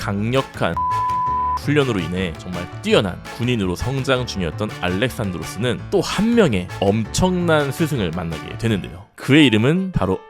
강력한 훈련으로 인해 정말 뛰어난 군인으로 성장 중이었던 알렉산드로스는 또 한 명의 엄청난 스승을 만나게 되는데요. 그의 이름은 바로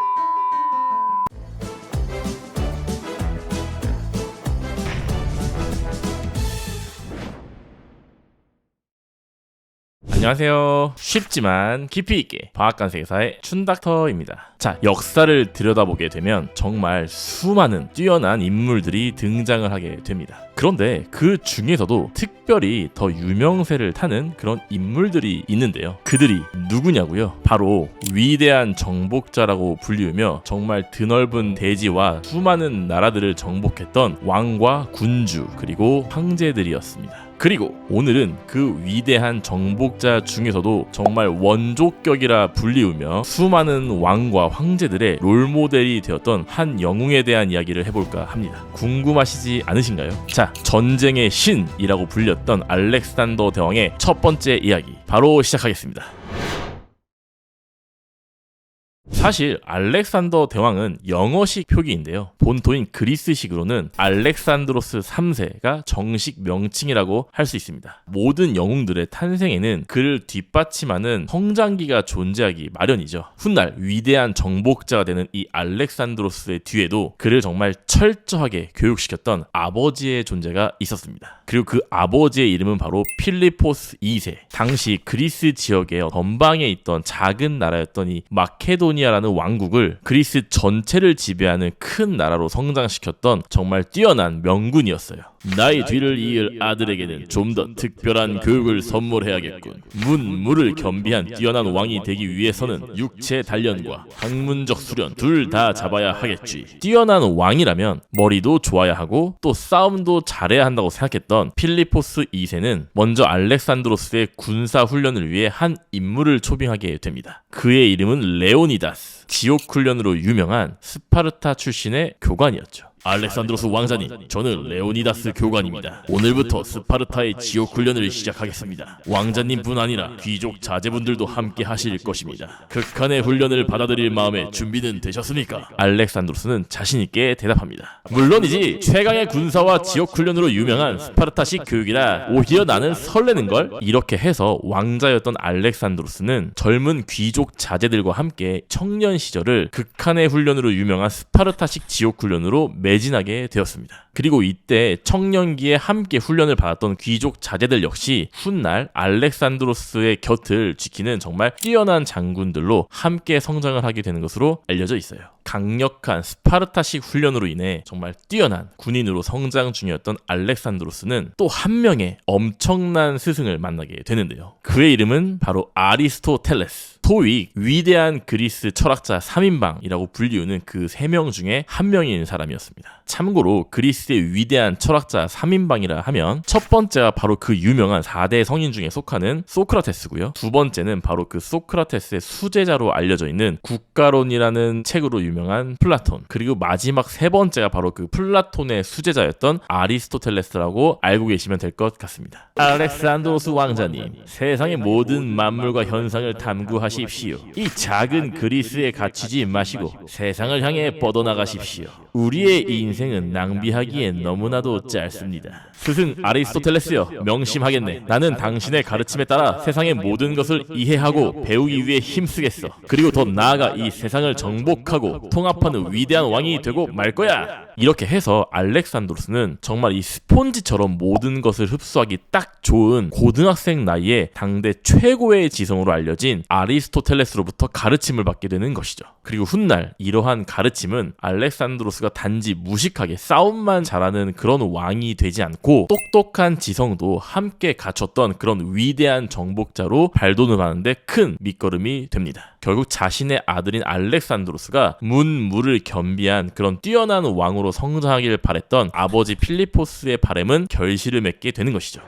안녕하세요. 쉽지만 깊이 있게 과학관 세계사의 춘닥터입니다. 자, 역사를 들여다보게 되면 정말 수많은 뛰어난 인물들이 등장을 하게 됩니다. 그런데 그 중에서도 특별히 더 유명세를 타는 그런 인물들이 있는데요. 그들이 누구냐고요? 바로 위대한 정복자라고 불리우며 정말 드넓은 대지와 수많은 나라들을 정복했던 왕과 군주 그리고 황제들이었습니다. 그리고 오늘은 그 위대한 정복자 중에서도 정말 원조격이라 불리우며 수많은 왕과 황제들의 롤모델이 되었던 한 영웅에 대한 이야기를 해볼까 합니다. 궁금하시지 않으신가요? 자, 전쟁의 신이라고 불렸던 알렉산더 대왕의 첫 번째 이야기 바로 시작하겠습니다. 사실 알렉산더 대왕은 영어식 표기인데요. 본토인 그리스식으로는 알렉산드로스 3세가 정식 명칭이라고 할 수 있습니다. 모든 영웅들의 탄생에는 그를 뒷받침하는 성장기가 존재하기 마련이죠. 훗날 위대한 정복자가 되는 이 알렉산드로스의 뒤에도 그를 정말 철저하게 교육시켰던 아버지의 존재가 있었습니다. 그리고 그 아버지의 이름은 바로 필리포스 2세. 당시 그리스 지역의 전방에 있던 작은 나라였던 이 마케도니아라는 왕국을 그리스 전체를 지배하는 큰 나라로 성장시켰던 정말 뛰어난 명군이었어요. 나의 뒤를 이을 아들에게는 좀 더 특별한 교육을 선물해야겠군. 문무를 겸비한 뛰어난 왕이 되기 위해서는 육체 단련과 학문적 수련 둘 다 잡아야 하겠지. 뛰어난 왕이라면 머리도 좋아야 하고 또 싸움도 잘해야 한다고 생각했던 필리포스 2세는 먼저 알렉산드로스의 군사 훈련을 위해 한 인물을 초빙하게 됩니다. 그의 이름은 레오니다스. 지옥 훈련으로 유명한 스파르타 출신의 교관이었죠. 알렉산드로스 왕자님, 저는 레오니다스 교관입니다. 오늘부터 스파르타의 지옥 훈련을 시작하겠습니다. 왕자님뿐 아니라 귀족 자제분들도 함께 하실 것입니다. 극한의 훈련을 받아들일 마음에 준비는 되셨습니까? 알렉산드로스는 자신있게 대답합니다. 물론이지. 최강의 군사와 지옥 훈련으로 유명한 스파르타식 교육이라 오히려 나는 설레는걸? 이렇게 해서 왕자였던 알렉산드로스는 젊은 귀족 자제들과 함께 청년 시절을 극한의 훈련으로 유명한 스파르타식 지옥 훈련으로 매진하게 되었습니다. 그리고 이때 청년기에 함께 훈련을 받았던 귀족 자제들 역시 훗날 알렉산드로스의 곁을 지키는 정말 뛰어난 장군들로 함께 성장을 하게 되는 것으로 알려져 있어요. 강력한 스파르타식 훈련으로 인해 정말 뛰어난 군인으로 성장 중이었던 알렉산드로스는 또 한 명의 엄청난 스승을 만나게 되는데요. 그의 이름은 바로 아리스토텔레스. 토익 위대한 그리스 철학자 3인방이라고 불리우는 그 3명 중에 한 명인 사람이었습니다. 참고로 그리스의 위대한 철학자 3인방이라 하면 첫 번째가 바로 그 유명한 4대 성인 중에 속하는 소크라테스고요. 두 번째는 바로 그 소크라테스의 수제자로 알려져 있는 국가론이라는 책으로 유명한 플라톤. 그리고 마지막 세 번째가 바로 그 플라톤의 수제자였던 아리스토텔레스라고 알고 계시면 될 것 같습니다. 알렉산드로스 왕자님, 세상의 모든 만물과 현상을 탐구하십시오. 이 작은 그리스에 갇히지 마시고 세상을 향해 뻗어나가십시오. 우리의 인생은 낭비하기엔 너무나도 짧습니다. 스승 아리스토텔레스여, 명심하겠네. 나는 당신의 가르침에 따라 세상의 모든 것을 이해하고 배우기 위해 힘쓰겠어. 그리고 더 나아가 이 세상을 정복하고 통합하는 위대한 왕이 되고 말 거야. 이렇게 해서 알렉산드로스는 정말 이 스폰지처럼 모든 것을 흡수하기 딱 좋은 고등학생 나이에 당대 최고의 지성으로 알려진 아리스토텔레스로부터 가르침을 받게 되는 것이죠. 그리고 훗날 이러한 가르침은 알렉산드로스가 단지 무식하게 싸움만 잘하는 그런 왕이 되지 않고 똑똑한 지성도 함께 갖췄던 그런 위대한 정복자로 발돋움하는데 큰 밑거름이 됩니다. 결국 자신의 아들인 알렉산드로스가 문무를 겸비한 그런 뛰어난 왕으로 성장하기를 바랬던 아버지 필리포스의 바람은 결실을 맺게 되는 것이죠.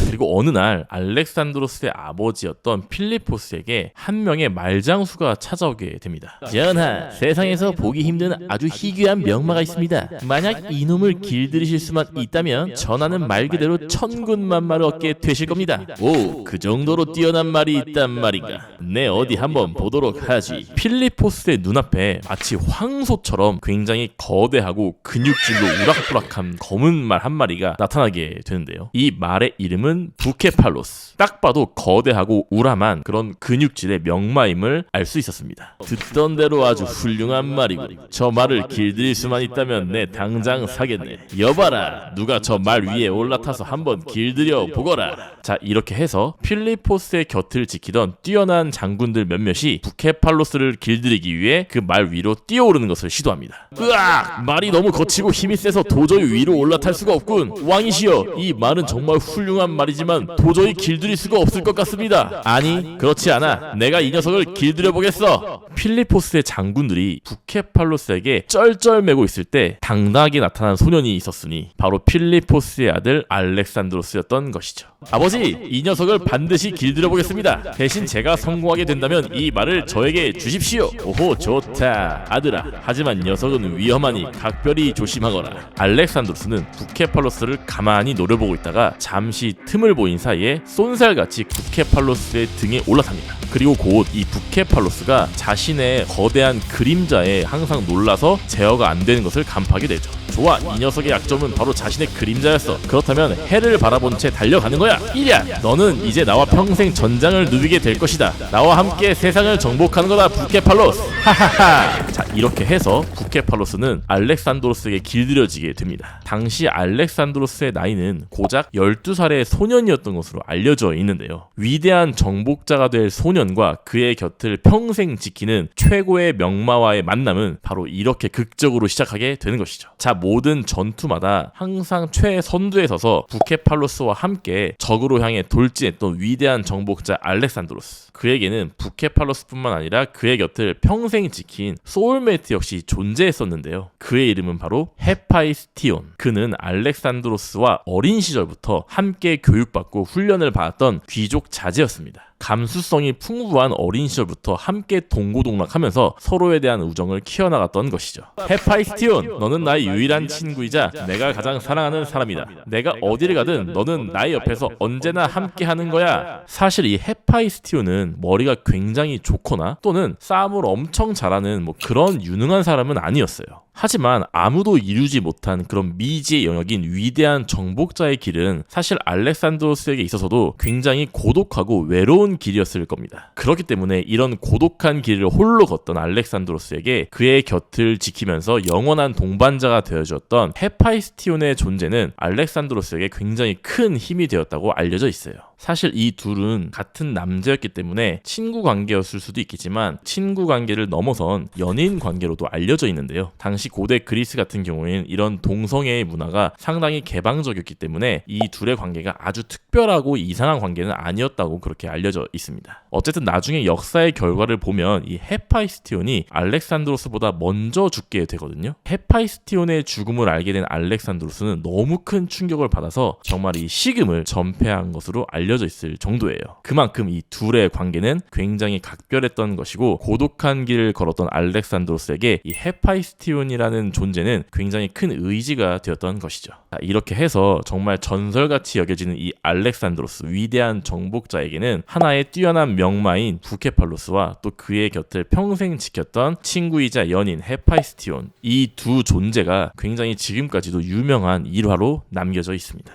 그리고 어느 날 알렉산드로스의 아버지였던 필리포스에게 한 명의 말장수가 찾아오게 됩니다. 전하, 세상에서 보기 힘든 아주 희귀한 명마가 있습니다. 만약 이놈을 길들이실 수만 있다면 전하는 말 그대로 천군만마를 얻게 되실 겁니다. 오, 그 정도로 뛰어난 말이 있단 말인가? 네, 어디 한번 보도록 하지. 필리포스의 눈앞에 마치 황소처럼 굉장히 거대하고 근육질로 우락부락한 검은 말 한 마리가 나타나게 되는데요. 이 말의 이름은 부케팔로스. 딱 봐도 거대하고 우람한 그런 근육질의 명마임을 알 수 있었습니다. 듣던 대로 아주 훌륭한 말이군. 저 말을 길들일 수만 있다면 내 당장 사겠네. 여봐라, 누가 저 말 위에 올라타서 한번 길들여 보거라. 자, 이렇게 해서 필리포스의 곁을 지키던 뛰어난 장군들 몇몇이 부케팔로스를 길들이기 위해 그 말 위로 뛰어오르는 것을 시도합니다. 으악! 말이 너무 거치고 힘이 세서 도저히 위로 올라탈 수가 없군. 왕이시여, 이 말은 정말 훌륭한 말이지만 도저히 길들일 수가 없을 것 같습니다. 아니, 그렇지 않아. 내가 이 녀석을 길들여 보겠어. 필리포스의 장군들이 부케팔로스에게 쩔쩔매고 있을 때 당당하게 나타난 소년이 있었으니 바로 필리포스의 아들 알렉산드로스였던 것이죠. 아버지, 이 녀석을 반드시 길들여 보겠습니다. 대신 제가 성공하게 된다면 이 말을 저에게 주십시오. 오호, 좋다 아들아. 하지만 녀석은 위험하니 각별히 조심하거라. 알렉산드로스는 부케팔로스를 가만히 노려보고 있다가 잠시 틈을 보인 사이에 쏜살같이 부케팔로스의 등에 올라탑니다. 그리고 곧 이 부케팔로스가 자신의 거대한 그림자에 항상 놀라서 제어가 안 되는 것을 간파하게 되죠. 좋아, 이 녀석의 약점은 바로 자신의 그림자였어. 그렇다면 해를 바라본 채 달려가는 거야. 이랴, 너는 이제 나와 평생 전장을 누비게 될 것이다. 나와 함께 세상을 정복하는 거다, 부케팔로스. 하하하. 자, 이렇게 해서 부케팔로스는 알렉산드로스에게 길들여지게 됩니다. 당시 알렉산드로스의 나이는 고작 12살의 소년이었던 것으로 알려져 있는데요. 위대한 정복자가 될 소년과 그의 곁을 평생 지키는 최고의 명마와의 만남은 바로 이렇게 극적으로 시작하게 되는 것이죠. 자, 모든 전투마다 항상 최선두에 서서 부케팔로스와 함께 적으로 향해 돌진했던 위대한 정복자 알렉산드로스. 그에게는 부케팔로스뿐만 아니라 그의 곁을 평생 지킨 소울메이트 역시 존재했었는데요. 그의 이름은 바로 헤파이스티온. 그는 알렉산드로스와 어린 시절부터 함께 교육받고 훈련을 받았던 귀족 자제였습니다. 감수성이 풍부한 어린 시절부터 함께 동고동락하면서 서로에 대한 우정을 키워나갔던 것이죠. 헤파이스티온, 너는 나의 유일한 친구이자 내가 가장 사랑하는 사람이다. 내가 어디를 가든 너는 나의 옆에서 언제나 함께하는 거야. 사실 이 헤파이스티온은 머리가 굉장히 좋거나 또는 싸움을 엄청 잘하는 그런 유능한 사람은 아니었어요. 하지만 아무도 이루지 못한 그런 미지의 영역인 위대한 정복자의 길은 사실 알렉산드로스에게 있어서도 굉장히 고독하고 외로운 길이었을 겁니다. 그렇기 때문에 이런 고독한 길을 홀로 걷던 알렉산드로스에게 그의 곁을 지키면서 영원한 동반자가 되어주었던 헤파이스티온의 존재는 알렉산드로스에게 굉장히 큰 힘이 되었다고 알려져 있어요. 사실 이 둘은 같은 남자였기 때문에 친구 관계였을 수도 있겠지만 친구 관계를 넘어선 연인 관계로도 알려져 있는데요. 당시 고대 그리스 같은 경우에는 이런 동성애의 문화가 상당히 개방적이었기 때문에 이 둘의 관계가 아주 특별하고 이상한 관계는 아니었다고 그렇게 알려져 있습니다. 어쨌든 나중에 역사의 결과를 보면 이 헤파이스티온이 알렉산드로스보다 먼저 죽게 되거든요. 헤파이스티온의 죽음을 알게 된 알렉산드로스는 너무 큰 충격을 받아서 정말 이 식음을 전폐한 것으로 알려져 있을 정도예요. 그만큼 이 둘의 관계는 굉장히 각별했던 것이고 고독한 길을 걸었던 알렉산드로스에게 이 헤파이스티온이라는 존재는 굉장히 큰 의지가 되었던 것이죠. 자, 이렇게 해서 정말 전설같이 여겨지는 이 알렉산드로스, 위대한 정복자에게는 하나의 뛰어난 명마인 부케팔로스와 또 그의 곁을 평생 지켰던 친구이자 연인 헤파이스티온, 이 두 존재가 굉장히 지금까지도 유명한 일화로 남겨져 있습니다.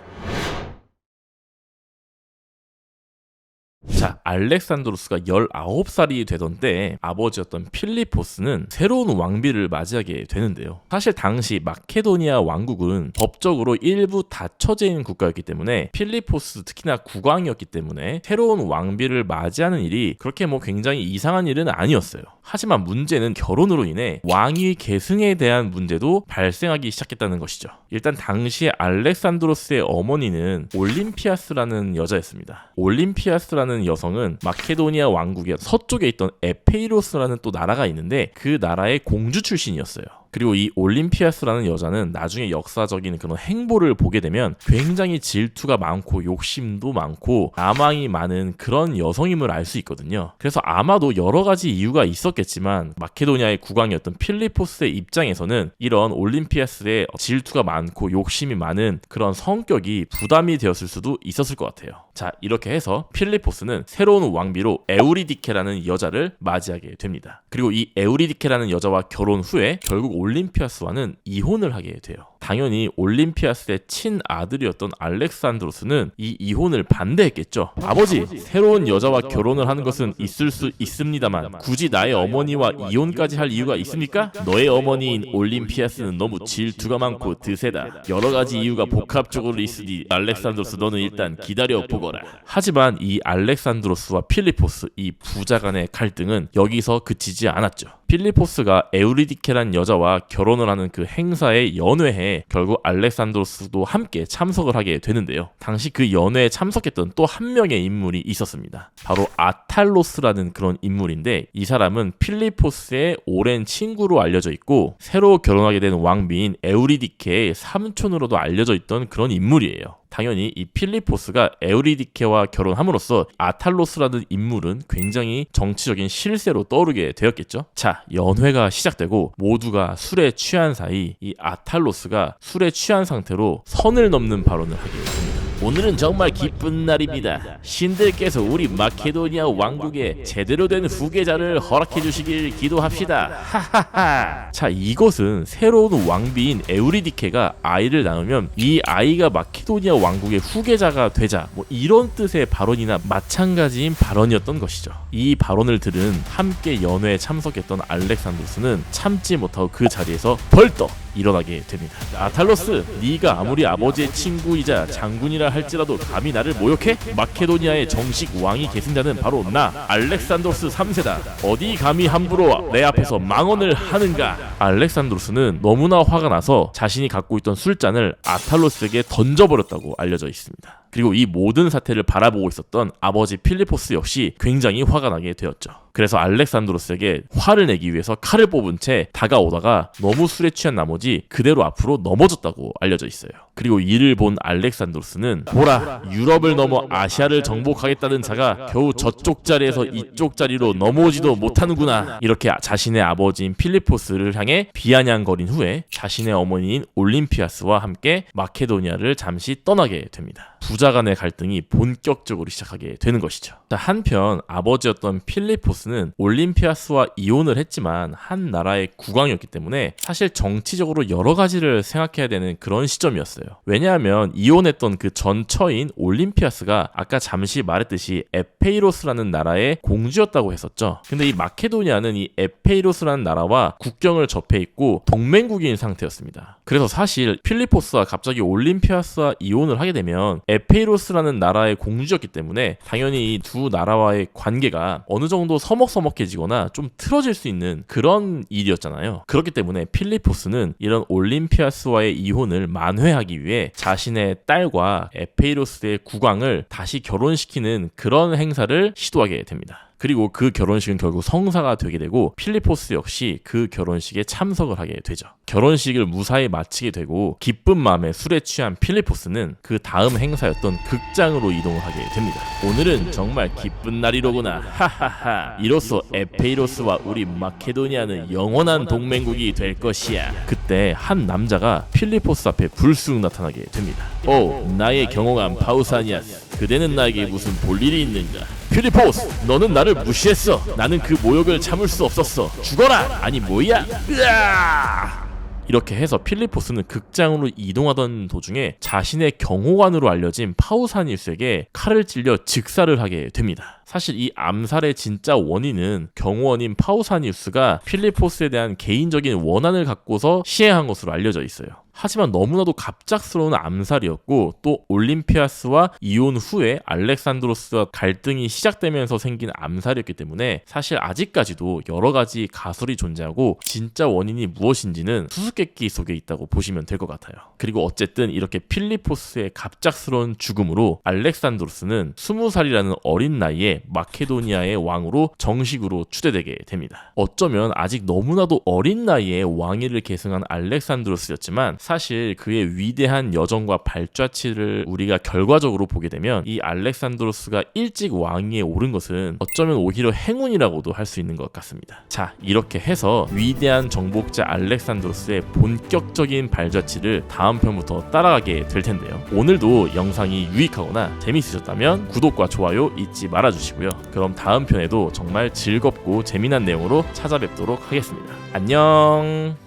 자, 알렉산드로스가 19살이 되던 때 아버지였던 필리포스는 새로운 왕비를 맞이하게 되는데요. 사실 당시 마케도니아 왕국은 법적으로 일부 닫혀져 있는 국가였기 때문에 필리포스, 특히나 국왕이었기 때문에 새로운 왕비를 맞이하는 일이 그렇게 굉장히 이상한 일은 아니었어요. 하지만 문제는 결혼으로 인해 왕위 계승에 대한 문제도 발생하기 시작했다는 것이죠. 일단 당시에 알렉산드로스의 어머니는 올림피아스라는 여자였습니다. 올림피아스라는 여성은 마케도니아 왕국의 서쪽에 있던 에페이로스라는 또 나라가 있는데 그 나라의 공주 출신이었어요. 그리고 이 올림피아스라는 여자는 나중에 역사적인 그런 행보를 보게 되면 굉장히 질투가 많고 욕심도 많고 야망이 많은 그런 여성임을 알 수 있거든요. 그래서 아마도 여러 가지 이유가 있었겠지만 마케도니아의 국왕이었던 필리포스의 입장에서는 이런 올림피아스의 질투가 많고 욕심이 많은 그런 성격이 부담이 되었을 수도 있었을 것 같아요. 자, 이렇게 해서 필리포스는 새로운 왕비로 에우리디케라는 여자를 맞이하게 됩니다. 그리고 이 에우리디케라는 여자와 결혼 후에 결국 올림피아스와는 이혼을 하게 돼요. 당연히 올림피아스의 친아들이었던 알렉산드로스는 이 이혼을 반대했겠죠. 아버지, 새로운 여자와 결혼을 하는 것은 있을 수 있습니다만 굳이 나의 어머니와 이혼까지 할 이유가 있습니까? 너의 어머니인 올림피아스는 너무 질투가 많고 드세다. 여러 가지 이유가 복합적으로 있으니 알렉산드로스, 너는 일단 기다려 보거라. 하지만 이 알렉산드로스와 필리포스, 이 부자 간의 갈등은 여기서 그치지 않았죠. 필리포스가 에우리디케란 여자와 결혼을 하는 그 행사의 연회에 결국 알렉산드로스도 함께 참석을 하게 되는데요. 당시 그 연회에 참석했던 또 한 명의 인물이 있었습니다. 바로 아탈로스라는 그런 인물인데, 이 사람은 필리포스의 오랜 친구로 알려져 있고 새로 결혼하게 된 왕비인 에우리디케의 삼촌으로도 알려져 있던 그런 인물이에요. 당연히 이 필리포스가 에우리디케와 결혼함으로써 아탈로스라는 인물은 굉장히 정치적인 실세로 떠오르게 되었겠죠. 자, 연회가 시작되고 모두가 술에 취한 사이 이 아탈로스가 술에 취한 상태로 선을 넘는 발언을 하게 됩니다. 오늘은 정말 기쁜 날입니다. 신들께서 우리 마케도니아 왕국에 제대로 된 후계자를 허락해 주시길 기도합시다. 하하하. 자, 이것은 새로운 왕비인 에우리디케가 아이를 낳으면 이 아이가 마케도니아 왕국의 후계자가 되자, 뭐 이런 뜻의 발언이나 마찬가지인 발언이었던 것이죠. 이 발언을 들은 함께 연회에 참석했던 알렉산드로스는 참지 못하고 그 자리에서 벌떡 일어나게 됩니다. 아탈로스, 네가 아무리 아버지의 친구이자 장군이라 할지라도 감히 나를 모욕해? 마케도니아의 정식 왕이 계승자는 바로 나, 알렉산드로스 3세다. 어디 감히 함부로 내 앞에서 망언을 하는가? 알렉산드로스는 너무나 화가 나서 자신이 갖고 있던 술잔을 아탈로스에게 던져버렸다고 알려져 있습니다. 그리고 이 모든 사태를 바라보고 있었던 아버지 필리포스 역시 굉장히 화가 나게 되었죠. 그래서 알렉산드로스에게 화를 내기 위해서 칼을 뽑은 채 다가오다가 너무 술에 취한 나머지 그대로 앞으로 넘어졌다고 알려져 있어요. 그리고 이를 본 알렉산드로스는 보라, 유럽을 넘어 아시아를 정복하겠다는 자가 겨우 저쪽 자리에서 이쪽 자리로 넘어오지도 못하는구나, 이렇게 자신의 아버지인 필리포스를 향해 비아냥거린 후에 자신의 어머니인 올림피아스와 함께 마케도니아를 잠시 떠나게 됩니다. 부자 간의 갈등이 본격적으로 시작하게 되는 것이죠. 자, 한편 아버지였던 필리포스는 올림피아스와 이혼을 했지만 한 나라의 국왕이었기 때문에 사실 정치적으로 여러 가지를 생각해야 되는 그런 시점이었어요. 왜냐하면 이혼했던 그 전처인 올림피아스가 아까 잠시 말했듯이 에페이로스라는 나라의 공주였다고 했었죠. 근데 이 마케도니아는 이 에페이로스라는 나라와 국경을 접해 있고 동맹국인 상태였습니다. 그래서 사실 필리포스가 갑자기 올림피아스와 이혼을 하게 되면 에페이로스라는 나라의 공주였기 때문에 당연히 이 두 나라와의 관계가 어느 정도 서먹서먹해지거나 좀 틀어질 수 있는 그런 일이었잖아요. 그렇기 때문에 필리포스는 이런 올림피아스와의 이혼을 만회하기 위해 자신의 딸과 에페이로스의 국왕을 다시 결혼시키는 그런 행사를 시도하게 됩니다. 그리고 그 결혼식은 결국 성사가 되게 되고 필리포스 역시 그 결혼식에 참석을 하게 되죠. 결혼식을 무사히 마치게 되고 기쁜 마음에 술에 취한 필리포스는 그 다음 행사였던 극장으로 이동을 하게 됩니다. 오늘은 정말 기쁜 날이로구나. 하하하. 이로써 에페이로스와 우리 마케도니아는 영원한 동맹국이 될 것이야. 그때 한 남자가 필리포스 앞에 불쑥 나타나게 됩니다. 오, 나의 경호관 파우사니아스, 그대는 나에게 무슨 볼일이 있는가? 필리포스, 너는 나를 무시했어. 나는 그 모욕을 참을 수 없었어. 죽어라! 아니 뭐야? 으아! 이렇게 해서 필리포스는 극장으로 이동하던 도중에 자신의 경호관으로 알려진 파우사니우스에게 칼을 찔려 즉사를 하게 됩니다. 사실 이 암살의 진짜 원인은 경호원인 파우사니우스가 필리포스에 대한 개인적인 원한을 갖고서 시행한 것으로 알려져 있어요. 하지만 너무나도 갑작스러운 암살이었고 또 올림피아스와 이혼 후에 알렉산드로스와 갈등이 시작되면서 생긴 암살이었기 때문에 사실 아직까지도 여러 가지 가설이 존재하고 진짜 원인이 무엇인지는 수수께끼 속에 있다고 보시면 될 것 같아요. 그리고 어쨌든 이렇게 필리포스의 갑작스러운 죽음으로 알렉산드로스는 20살이라는 어린 나이에 마케도니아의 왕으로 정식으로 추대되게 됩니다. 어쩌면 아직 너무나도 어린 나이에 왕위를 계승한 알렉산드로스였지만 사실 그의 위대한 여정과 발자취를 우리가 결과적으로 보게 되면 이 알렉산드로스가 일찍 왕위에 오른 것은 어쩌면 오히려 행운이라고도 할 수 있는 것 같습니다. 자, 이렇게 해서 위대한 정복자 알렉산드로스의 본격적인 발자취를 다음 편부터 따라가게 될 텐데요. 오늘도 영상이 유익하거나 재미있으셨다면 구독과 좋아요 잊지 말아주시고요. 그럼 다음 편에도 정말 즐겁고 재미난 내용으로 찾아뵙도록 하겠습니다. 안녕.